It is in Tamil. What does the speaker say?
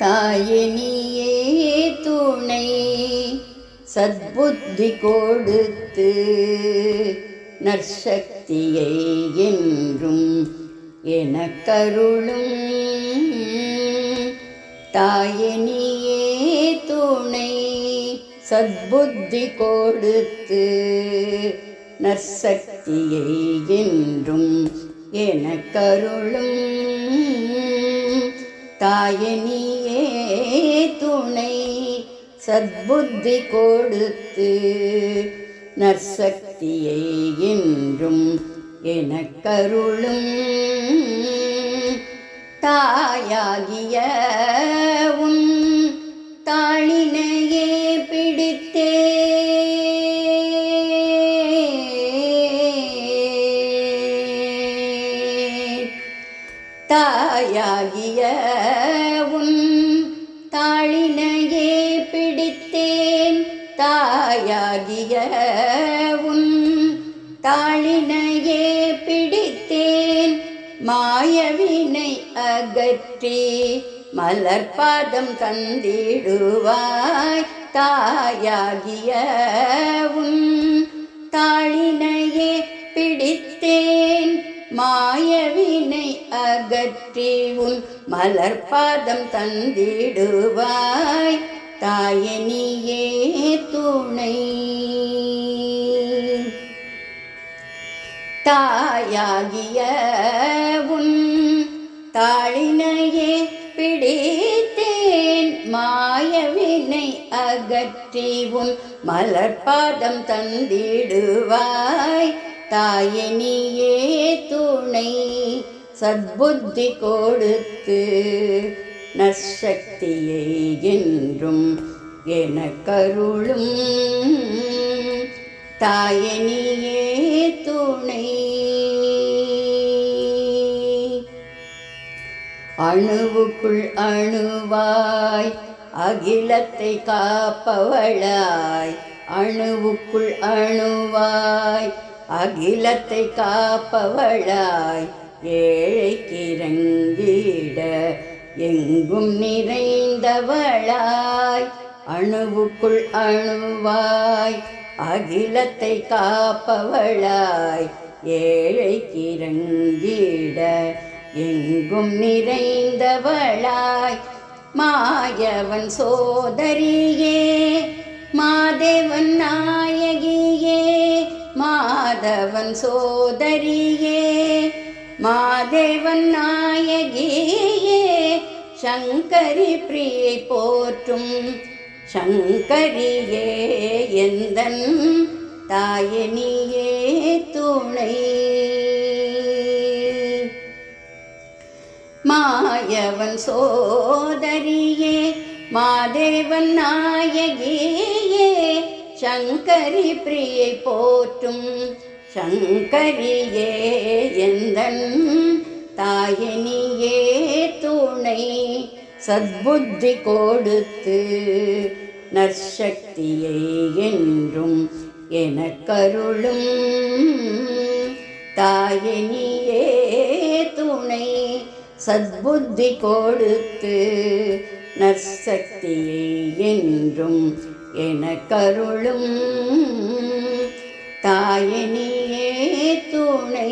தாயே நீயே துணை சத்புத்தி கொடுத்து நற்சக்தியை என்றும் எனக்கருளும். தாயே நீயே துணை சத்புத்தி கொடுத்து நற்சக்தியை என்றும் எனக்கருளும். தாயே நீயே துணை சத்புத்தி கொடுத்து நற்சக்தியை என்றும் எனக்கருளும். தாயாகிய உன் தாளினையே பிடித்தே தாயாகிய உன் தாளினையே பிடித்தேன். தாயாகிய உன் தாளினையே பிடித்தேன். மாயவினை அகற்றி மலர்பாதம் தந்திடுவாய். தாயாகிய உன் தாளினையே பிடித்தேன். மாயவினை அகற்றி உன் மலர்பாதம் தந்திடுவாய். தாயே நீயே துணை. தாயாகிய உன் தாளினையே பிடித்தேன். மாயவினை அகற்றி உன் மலர்பாதம் தந்திடுவாய். தாயே நீயே துணை சத்புத்தி கொடுத்து நற்சக்தியை என்றும் எனக்கருளும். தாயே நீயே துணை. அணுவுக்குள் அணுவாய் அகிலத்தை காப்பவளாய். அணுவுக்குள் அணுவாய் அகிலத்தை காப்பவளாய். ஏழைக்கு இறங்கிட எங்கும் நிறைந்தவளாய். அணுவுக்குள் அணுவாய் அகிலத்தை காப்பவளாய். ஏழைக்கு இறங்கிட எங்கும் நிறைந்தவளாய். மாயவன் சோதரியே மாதேவன் நாயகியே. மாதவன் சோதரியே மாதேவன் நாயகியே. சங்கரி பிரியை போற்றும் சங்கரியே எந்தன் தாயே நீயே துணை. மாயவன் சோதரியே மாதேவன் நாயகியே. சங்கரி பிரியை போற்றும் சங்கரியே எந்தன் தாயே நீயே துணை. சத்புத்தி கொடுத்து நற்சக்தியை என்றும் எனக்கருளும். தாயே நீயே துணை சத்புத்தி கொடுத்து நற்சக்தியை என்றும் எனக்கருளும். தாயே நீயே துணை.